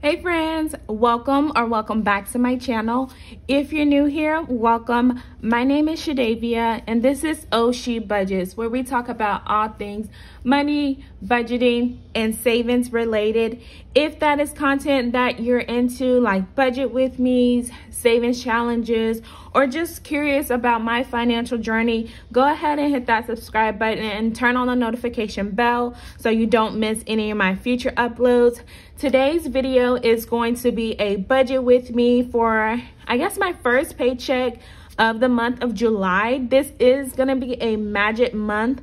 Hey friends, welcome back to my channel. If you're new here, welcome. My name is Shadavia and this is Ohshebudgets, where we talk about all things money, budgeting, and savings related. If that is content that you're into, like budget with me, savings challenges, or just curious about my financial journey, go ahead and hit that subscribe button and turn on the notification bell so you don't miss any of my future uploads. Today's video is going to be a budget with me for, I guess, my first paycheck of the month of July. This is going to be a magic month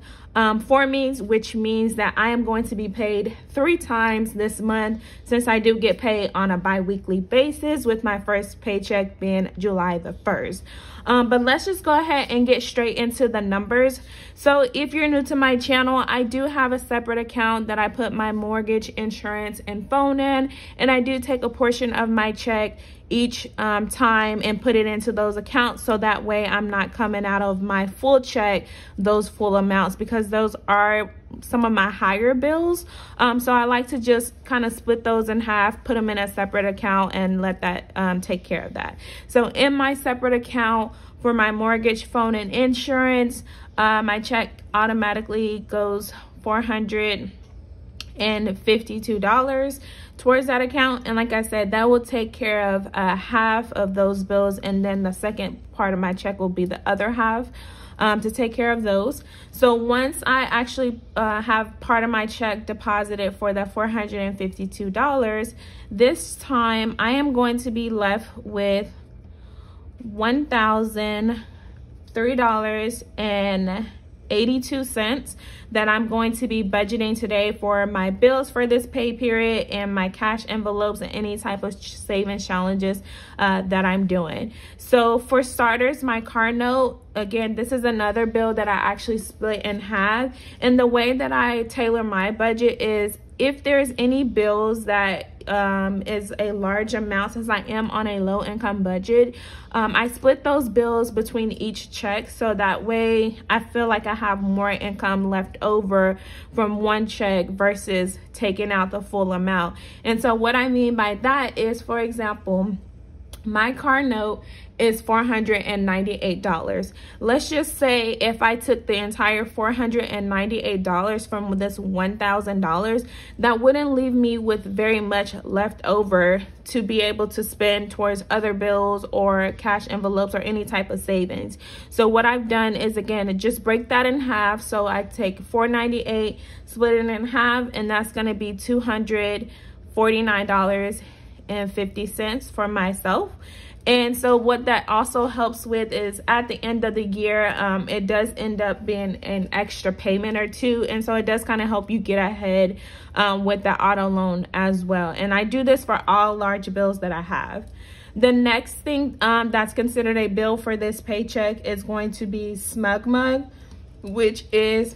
for me, which means that I am going to be paid 3 times this month, since I do get paid on a bi-weekly basis, with my first paycheck being July the 1st. But let's just go ahead and get straight into the numbers. So if you're new to my channel, I do have a separate account that I put my mortgage, insurance, and phone in, and I do take a portion of my check each time and put it into those accounts, so that way I'm not coming out of my full check those full amounts, because those are some of my higher bills. So I like to just kind of split those in half, put them in a separate account, and let that take care of that. So in my separate account for my mortgage, phone, and insurance, my check automatically goes $452 towards that account, and like I said, that will take care of half of those bills, and then the second part of my check will be the other half to take care of those. So once I actually have part of my check deposited for the $452, this time I am going to be left with $1,003.82 that I'm going to be budgeting today for my bills for this pay period, and my cash envelopes, and any type of savings challenges that I'm doing. So for starters, my car note, again, this is another bill that I actually split in half. And the way that I tailor my budget is, if there's any bills that is a large amount, since I am on a low income budget, I split those bills between each check, so that way I feel like I have more income left over from one check versus taking out the full amount. And so what I mean by that is, for example, my car note is $498. Let's just say if I took the entire $498 from this $1,000, that wouldn't leave me with very much left over to be able to spend towards other bills or cash envelopes or any type of savings. So what I've done is, again, just break that in half. So I take $498, split it in half, and that's going to be $249.50 for myself. And so what that also helps with is, at the end of the year, it does end up being an extra payment or two, and so it does kind of help you get ahead with the auto loan as well. And I do this for all large bills that I have. The next thing that's considered a bill for this paycheck is going to be SmugMug, which is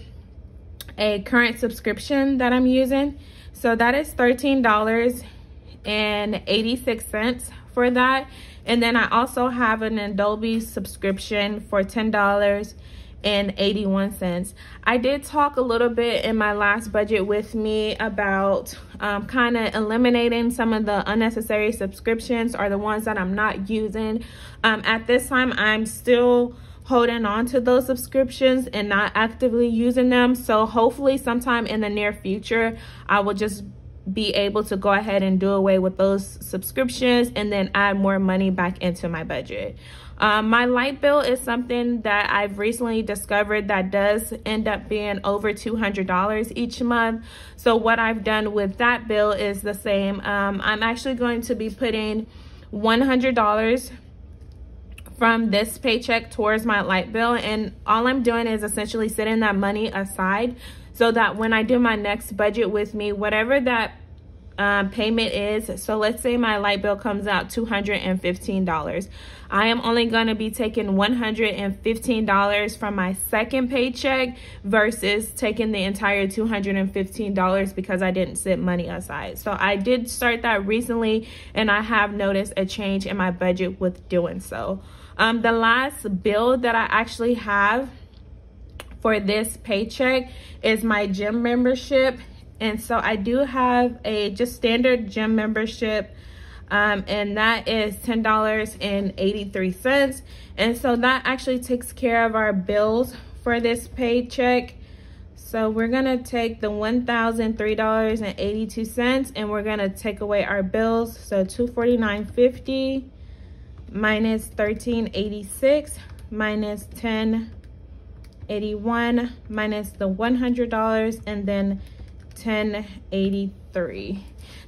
a current subscription that I'm using. So that is $13.86 for that. And then I also have an Adobe subscription for $10.81. I did talk a little bit in my last budget with me about kind of eliminating some of the unnecessary subscriptions, or the ones that I'm not using. At this time, I'm still holding on to those subscriptions and not actively using them. So hopefully sometime in the near future, I will just be able to go ahead and do away with those subscriptions and then add more money back into my budget. My light bill is something that I've recently discovered that does end up being over $200 each month. So what I've done with that bill is the same. I'm actually going to be putting $100 from this paycheck towards my light bill, and all I'm doing is essentially setting that money aside, so that when I do my next budget with me, whatever that payment is, so let's say my light bill comes out $215, I am only going to be taking $115 from my second paycheck versus taking the entire $215 because I didn't set money aside. So I did start that recently, and I have noticed a change in my budget with doing so. The last bill that I actually have for this paycheck is my gym membership, And so I do have a just standard gym membership, and that is $10.83. And so that actually takes care of our bills for this paycheck. So we're gonna take the $1,003.82 and we're gonna take away our bills. So $249.50 minus $13.86 minus $10.81 minus the $100 and then $10.83.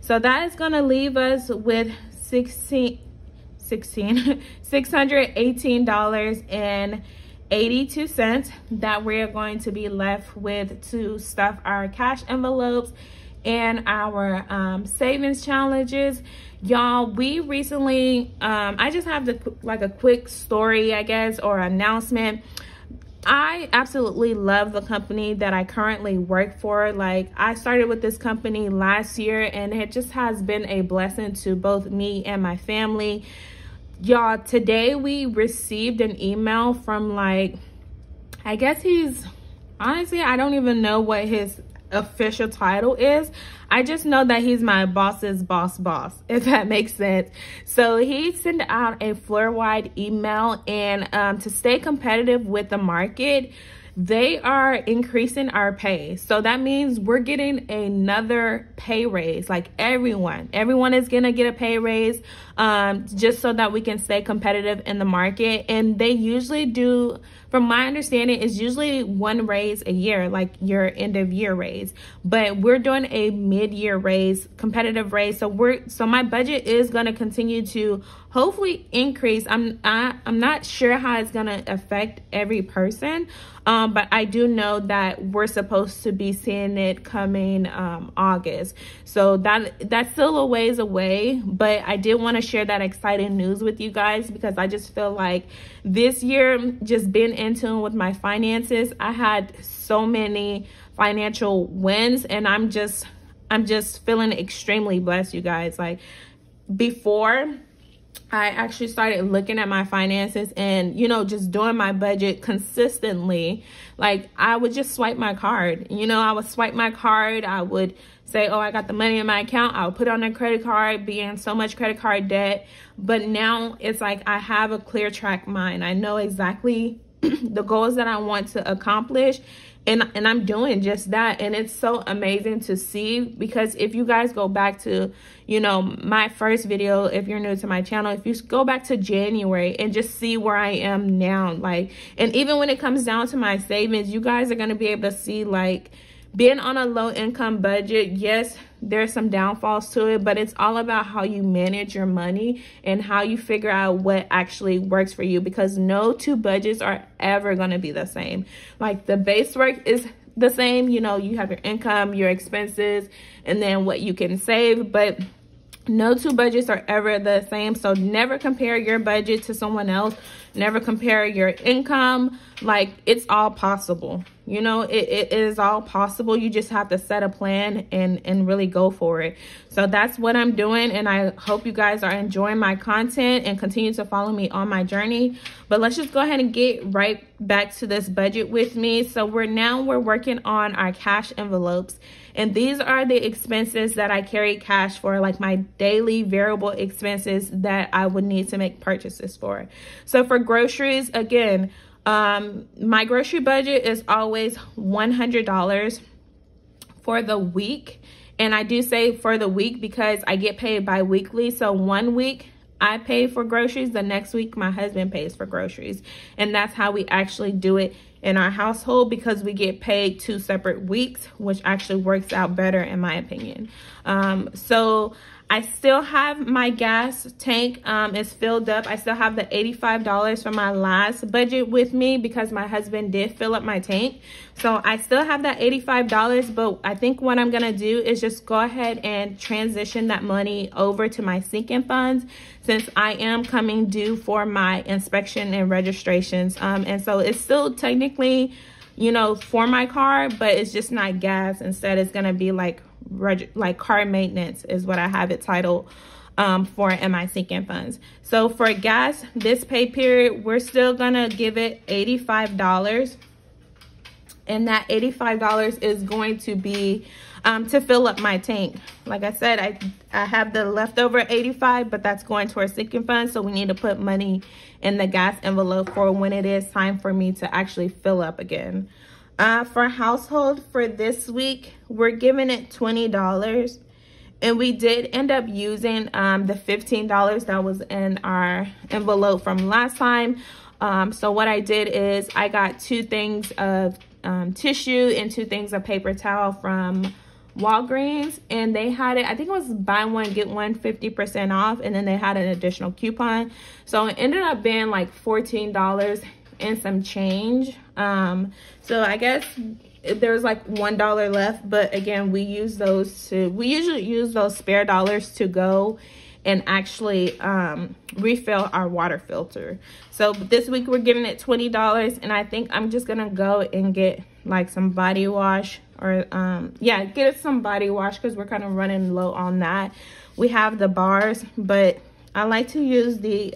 So that is gonna leave us with $618.82 that we're going to be left with to stuff our cash envelopes and our savings challenges. Y'all, we recently I just have a quick story, I guess, or announcement. I absolutely love the company that I currently work for. Like, I started with this company last year and it just has been a blessing to both me and my family. Y'all, today we received an email from, like, I guess honestly, I don't even know what his official title is. I just know that he's my boss's boss, if that makes sense. So he sent out a floor-wide email, and to stay competitive with the market, they are increasing our pay. So that means we're getting another pay raise. Like, everyone is gonna get a pay raise, just so that we can stay competitive in the market. And they usually do, from my understanding, it's usually one raise a year, like your end of year raise. But we're doing a mid-year raise, competitive raise. So my budget is gonna continue to hopefully increase. I'm not sure how it's gonna affect every person, but I do know that we're supposed to be seeing it coming August. So that's still a ways away, but I did want to share that exciting news with you guys, because I just feel like this year, just being in tune with my finances, I had so many financial wins, and I'm just feeling extremely blessed, you guys. Like, before I actually started looking at my finances and, you know, just doing my budget consistently, like, I would just swipe my card. You know, I would swipe my card. I would say, oh, I got the money in my account. I would put it on a credit card, be in so much credit card debt. But now it's like I have a clear track mind. I know exactly the goals that I want to accomplish. And I'm doing just that. And it's so amazing to see, because if you guys go back to, you know, my first video, if you're new to my channel, if you go back to January and just see where I am now, like, and even when it comes down to my savings, you guys are going to be able to see, like, being on a low income budget, yes, there's some downfalls to it, but it's all about how you manage your money and how you figure out what actually works for you, because no two budgets are ever going to be the same. Like, the base work is the same, you know, you have your income, your expenses, and then what you can save, but no two budgets are ever the same. So never compare your budget to someone else. Never compare your income. Like, it's all possible. You know, it is all possible. You just have to set a plan and really go for it. So that's what I'm doing. And I hope you guys are enjoying my content and continue to follow me on my journey. But let's just go ahead and get right back to this budget with me. So we're working on our cash envelopes. And these are the expenses that I carry cash for, like my daily variable expenses that I would need to make purchases for. So for groceries, again, my grocery budget is always $100 for the week. And I do say for the week because I get paid bi-weekly. So 1 week I pay for groceries, the next week my husband pays for groceries. And that's how we actually do it in our household, because we get paid 2 separate weeks, which actually works out better in my opinion. So I still have my gas tank is filled up. I still have the $85 from my last budget with me because my husband did fill up my tank. So I still have that $85, but I think what I'm gonna do is just go ahead and transition that money over to my sinking funds, since I am coming due for my inspection and registrations. And so it's still technically, you know, for my car, but it's just not gas. Instead, it's gonna be like car maintenance is what I have it titled for in my sinking funds. So for gas, this pay period, we're still gonna give it $85. And that $85 is going to be to fill up my tank. Like I said, I have the leftover 85, but that's going to our sinking fund. So we need to put money in the gas envelope for when it is time for me to actually fill up again. For household for this week, we're giving it $20. And we did end up using the $15 that was in our envelope from last time. So what I did is I got 2 things of tissue and 2 things of paper towel from Walgreens, and they had it, I think it was buy one get one 50% off, and then they had an additional coupon. So it ended up being like $14 and some change. So I guess there's like $1 left, but again, we usually use those spare dollars to go and actually refill our water filter. So this week we're giving it $20, and I think I'm just gonna go and get like some body wash, or yeah, get some body wash because we're kind of running low on that. We have the bars, but I like to use the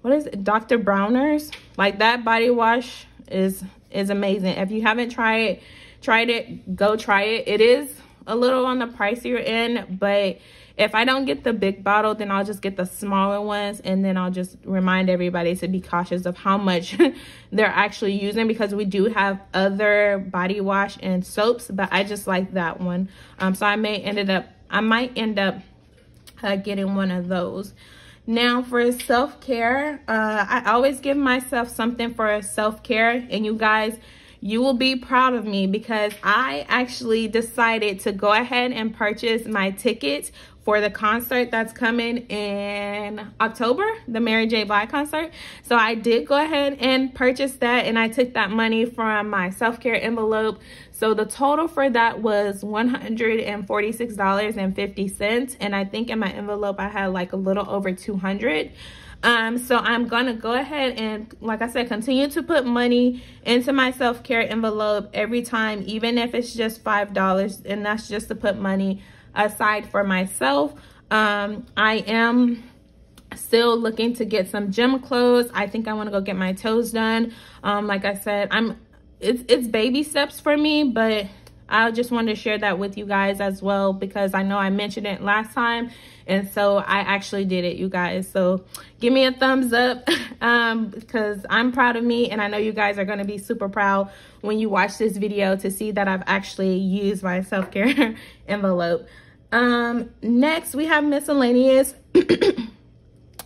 what is it, Dr. Bronner's. Like, that body wash is amazing. If you haven't tried it, go try it. It is a little on the pricier end, but if I don't get the big bottle, then I'll just get the smaller ones, and then I'll just remind everybody to be cautious of how much they're actually using, because we do have other body wash and soaps, but I just like that one. So I might end up getting one of those. Now for self-care, I always give myself something for self-care, and you guys, you will be proud of me because I actually decided to go ahead and purchase my tickets for the concert that's coming in October, the Mary J. Blige concert. So I did go ahead and purchase that, and I took that money from my self-care envelope. So the total for that was $146.50, and I think in my envelope I had like a little over $200. So I'm gonna go ahead and, like I said, continue to put money into my self-care envelope every time, even if it's just $5, and that's just to put money aside for myself. I am still looking to get some gym clothes. I think I want to go get my toes done. Like I said, it's baby steps for me, but I just wanted to share that with you guys as well, because I know I mentioned it last time, and so I actually did it, you guys. So give me a thumbs up because I'm proud of me, and I know you guys are going to be super proud when you watch this video to see that I've actually used my self-care envelope. Next we have Miscellaneous.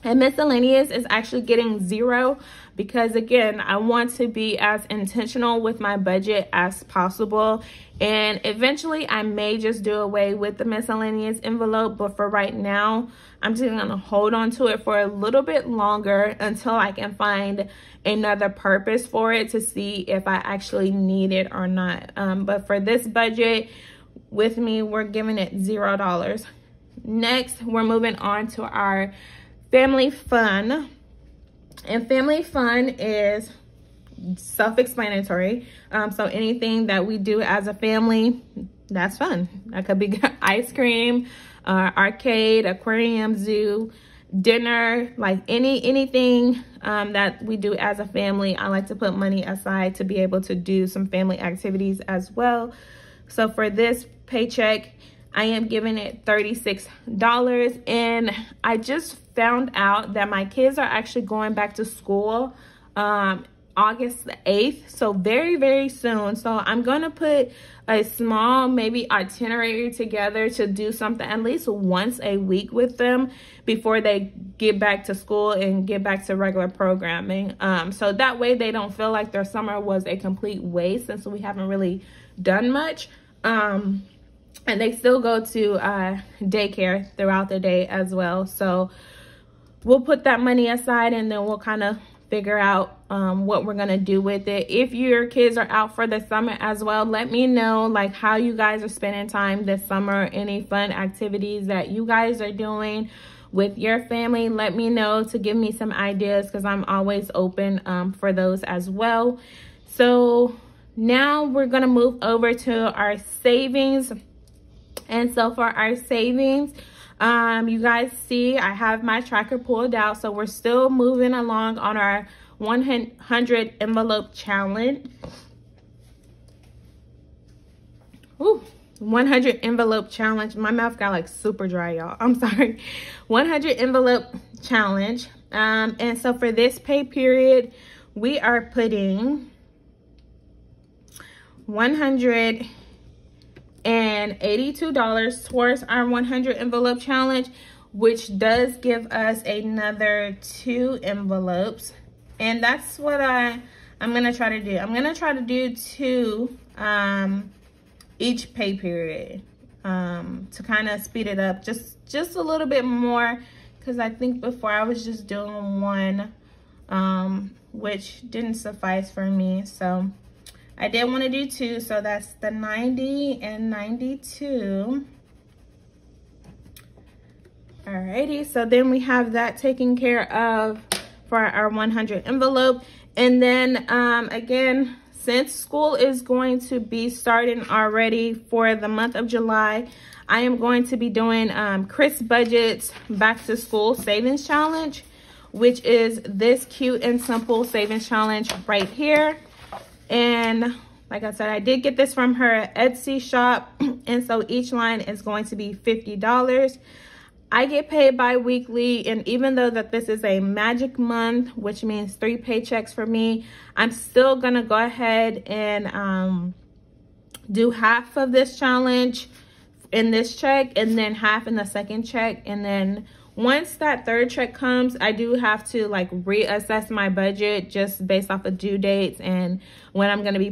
And Miscellaneous is actually getting 0 because, again, I want to be as intentional with my budget as possible. And eventually I may just do away with the Miscellaneous envelope, but for right now, I'm just gonna hold on to it for a little bit longer until I can find another purpose for it to see if I actually need it or not. But for this budget with me, we're giving it $0. Next, we're moving on to our family fun. And family fun is self-explanatory. So anything that we do as a family, that's fun. That could be ice cream, arcade, aquarium, zoo, dinner, like anything that we do as a family. I like to put money aside to be able to do some family activities as well. So for this paycheck, I am giving it $36, and I just found out that my kids are actually going back to school August the 8th, so very, very soon. So I'm gonna put a small maybe itinerary together to do something at least once a week with them before they get back to school and get back to regular programming. So that way they don't feel like their summer was a complete waste, since we haven't really done much. And they still go to daycare throughout the day as well. So we'll put that money aside, and then we'll kind of figure out what we're gonna do with it. If your kids are out for the summer as well, let me know like how you guys are spending time this summer, any fun activities that you guys are doing with your family. Let me know to give me some ideas, because I'm always open for those as well. So now we're gonna move over to our savings. And so for our savings, you guys see I have my tracker pulled out, so we're still moving along on our 100 envelope challenge. Ooh, 100 envelope challenge. My mouth got like super dry, y'all. I'm sorry. 100 envelope challenge. And so for this pay period, we are putting $182 towards our 100 envelope challenge, which does give us another 2 envelopes. And that's what I'm gonna try to do. I'm gonna try to do 2 each pay period to kind of speed it up just a little bit more, because I think before I was just doing 1, which didn't suffice for me. So I did want to do 2, so that's the 90 and 92. Alrighty, so then we have that taken care of for our 100 envelope. And then again, since school is going to be starting already for the month of July, I am going to be doing Chris Budget's Back to School Savings Challenge, which is this cute and simple savings challenge right here. And like I said, I did get this from her Etsy shop. And so each line is going to be $50. I get paid bi-weekly, and even though that this is a magic month, which means 3 paychecks for me, I'm still gonna go ahead and do half of this challenge in this check and then half in the second check. And then once that 3rd check comes, I do have to like reassess my budget just based off of due dates and when I'm going to be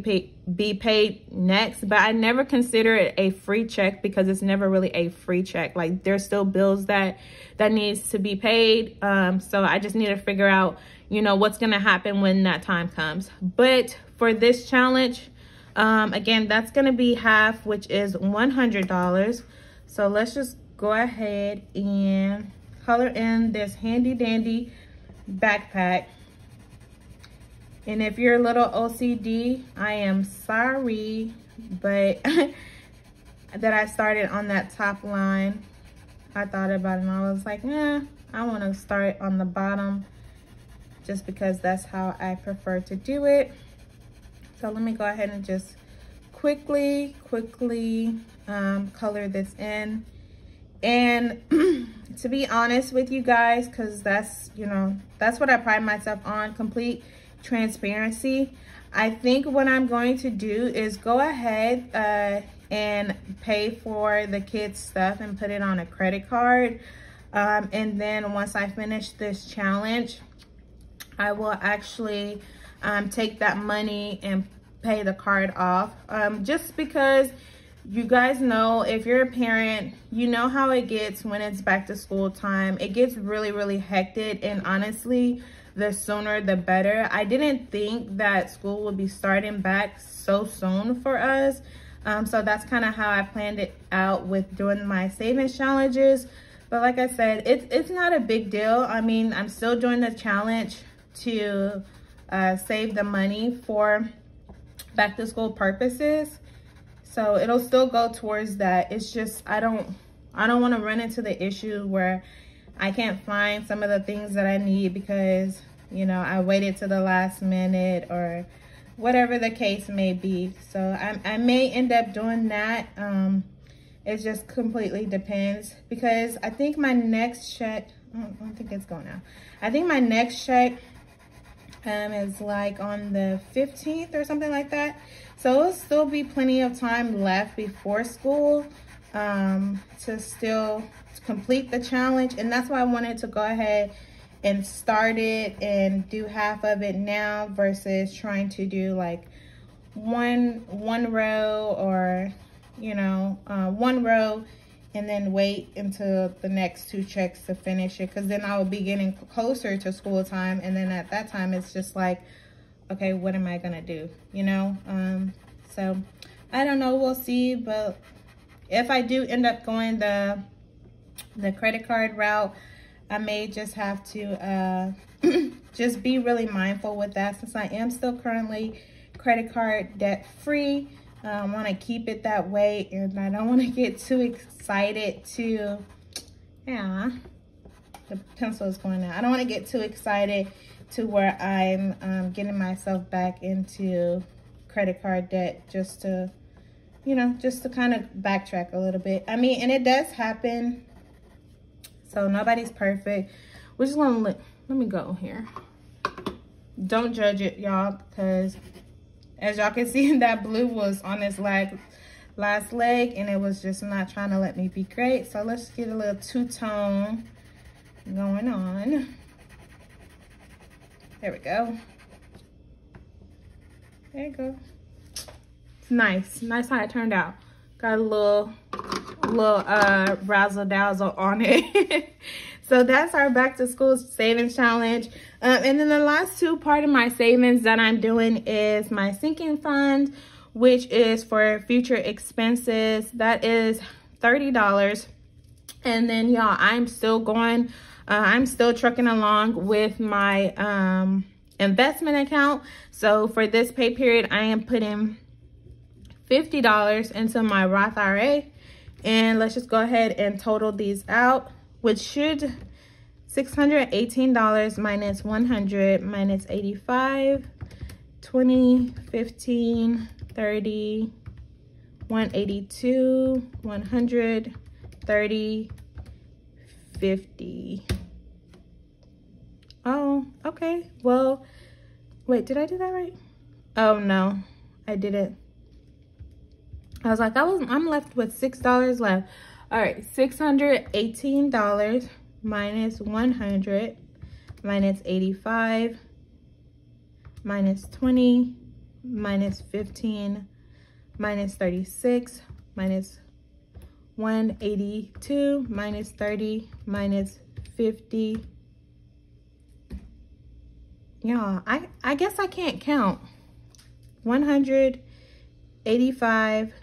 paid next. But I never consider it a free check because it's never really a free check. Like there's still bills that needs to be paid. So I just need to figure out, you know, what's going to happen when that time comes. But for this challenge, again, that's going to be half, which is $100. So let's just go ahead and color in this handy dandy backpack. And if you're a little OCD, I am sorry, but that I started on that top line. I thought about it and I was like, I want to start on the bottom just because that's how I prefer to do it. So let me go ahead and just quickly color this in. And to be honest with you guys, because that's, you know, that's what I pride myself on, complete transparency. I think what I'm going to do is go ahead and pay for the kids' stuff and put it on a credit card. And then once I finish this challenge, I will actually take that money and pay the card off. Just because you guys know, if you're a parent, you know how it gets when it's back to school time. It gets really hectic, and honestly, the sooner the better. I didn't think that school would be starting back so soon for us. So that's kind of how I planned it out with doing my savings challenges. But like I said, it's not a big deal. I mean, I'm still doing the challenge to save the money for back to school purposes. So it'll still go towards that. It's just, I don't want to run into the issue where I can't find some of the things that I need because, you know, I waited to the last minute or whatever the case may be. So I may end up doing that. It just completely depends, because I think my next check, I don't think it's going out. I think my next check is like on the 15th or something like that. So it'll still be plenty of time left before school to still complete the challenge. And that's why I wanted to go ahead and start it and do half of it now versus trying to do like one row, or, you know, one row and then wait until the next 2 checks to finish it, because then I will be getting closer to school time, and then at that time it's just like, okay, what am I gonna do, you know? So I don't know, we'll see. But if I do end up going the credit card route, I may just have to just be really mindful with that, since I am still currently credit card debt free. I want to keep it that way, and I don't want to get too excited to, yeah, the pencil is going out. I don't want to get too excited to where I'm getting myself back into credit card debt just to, you know, just to kind of backtrack a little bit. I mean, and it does happen. So nobody's perfect. We're just gonna let me go here. Don't judge it, y'all, because as y'all can see, that blue was on this last leg, and it was just not trying to let me be great. So let's get a little two-tone going on. There we go. There you go. It's nice how it turned out. Got a little razzle dazzle on it. So that's our back to school savings challenge. And then the last two part of my savings that I'm doing is my sinking fund, which is for future expenses. That is $30. And then y'all, I'm still trucking along with my investment account. So for this pay period, I am putting $50 into my Roth IRA. And let's just go ahead and total these out, which should $618 minus 100 minus 85, 20, 15, 30, 182, 100, 30, 50. Oh, okay. Well, wait, did I do that right? Oh no, I didn't. I was like, I'm left with $6 left. All right, $618 minus 100 minus 85 minus 20 minus 15 minus 36 minus 182 minus 30 minus 50. Yeah, I guess I can't count. 100, 85,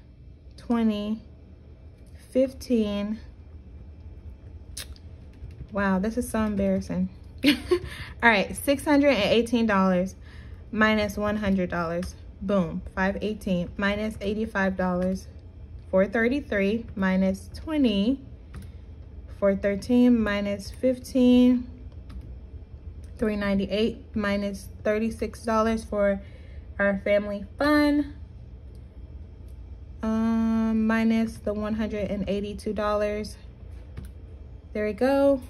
20, 15. Wow, this is so embarrassing. All right, $618 minus $100. Boom, $518 minus $85. $433 minus 20. $413 minus 15. $398 minus $36 for our family fund. Minus the $182. There we go.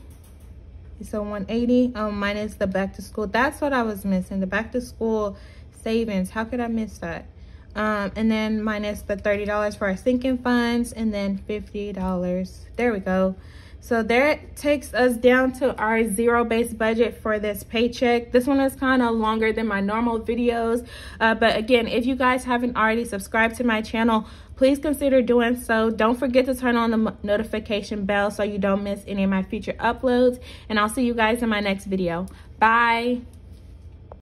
So 180. Minus the back to school. That's what I was missing. The back to school savings. How could I miss that? And then minus the $30 for our sinking funds, and then $50. There we go. So there it takes us down to our zero-based budget for this paycheck. This one is kind of longer than my normal videos. But again, if you guys haven't already subscribed to my channel, please consider doing so. Don't forget to turn on the notification bell so you don't miss any of my future uploads. And I'll see you guys in my next video. Bye.